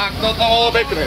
Tak toto bolo pekné.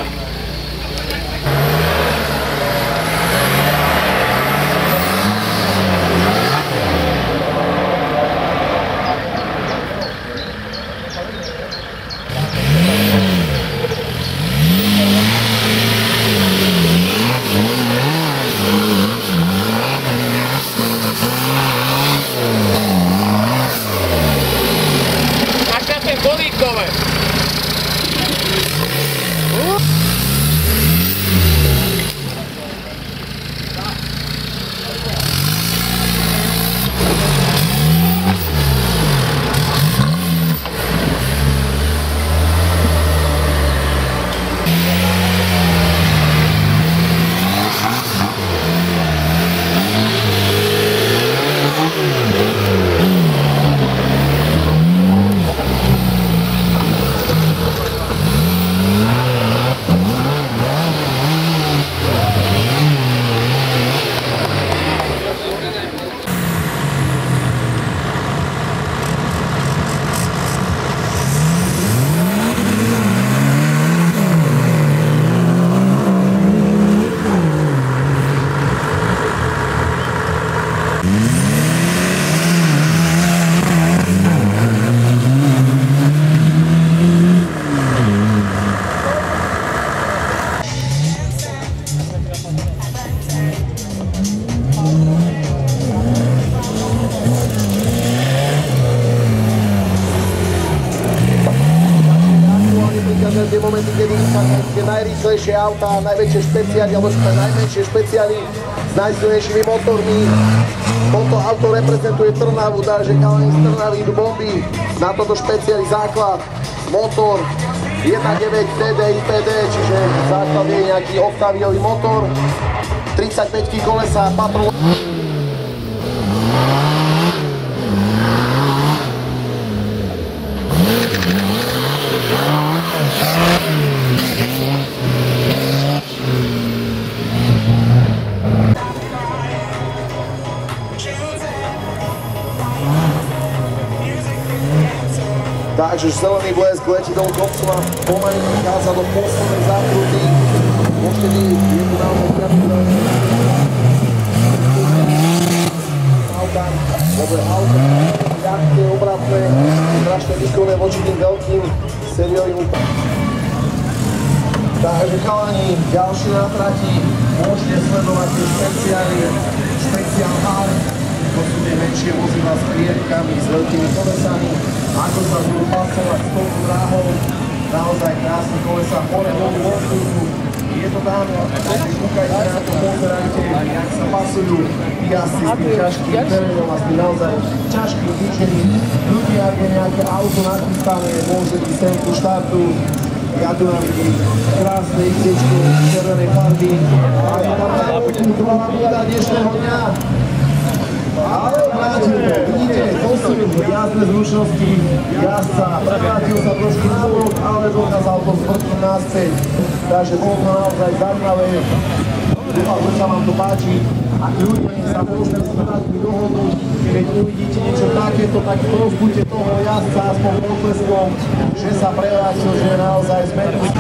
Tie momenty, kedy tie najrýchlejšie autá, najväčšie špeciály, alebo najmenšie špeciály s najsilnejšími motormi. Toto auto reprezentuje Trnavu, takže chalani z Trnavy idú bomby na toto špeciály základ, motor 1.9 TDI PD, čiže základ je nejaký oktaviový motor, 35 kolesa, patrol. Takže zelený blesk letí do kopcu a pomaly vychádza do poslednej zákruty. Môžete vidieť, je tu naozaj krátko. Auta, dobre auta, ľahké, obratné, strašne výkonné voči tým veľkým sériovým úpadom. Takže chalani, ďalšie na trati, môžete sledovať tie špeciály, špeciál hard. To sú tie väčšie vozidlá s priehrkami, s veľkými kolesami. Ako sa budú pasovať s touto dráhou, naozaj krásne kolesa, hore, dolu, voľnúku. Je to tam, kúkajte na to, pozerajte, jak sa pasujú jazdci s tým ťažkým terénom a s tým naozaj ťažkým cvičením. Ľudia, ak je nejaké auto nachystané, môže byť sem ku štartu. Ja tu mám krásne XC-čko červenej farby. A je tam druhá výhoda dnešného dňa. Ale vidíte, to sú jazdné zručnosti jazdca. Vrátil sa trošku na bok, ale dokázal to zvrtnúť naspäť. Takže bolo to naozaj zaujímavé. Dúfam, že sa vám to páči. Ak ľudia sa môžeme s vami dohodnúť, keď uvidíte niečo takéto, tak povzbuďte toho jazdca aspoň potleskom, že sa prevrátil, že je naozaj zmetný.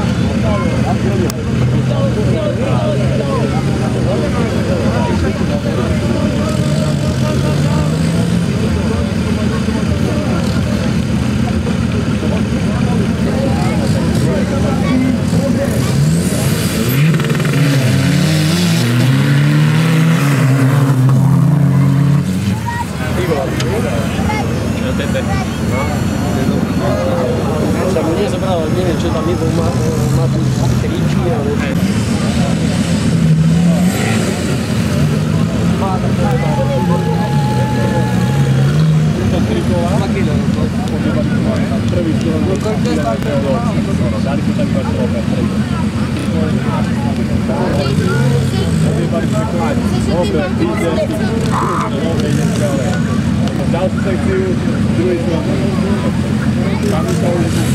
Мне забрало, не что там, либо мату кричи, Další sekciu, druhý stranu. Tam to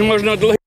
možno dlhý.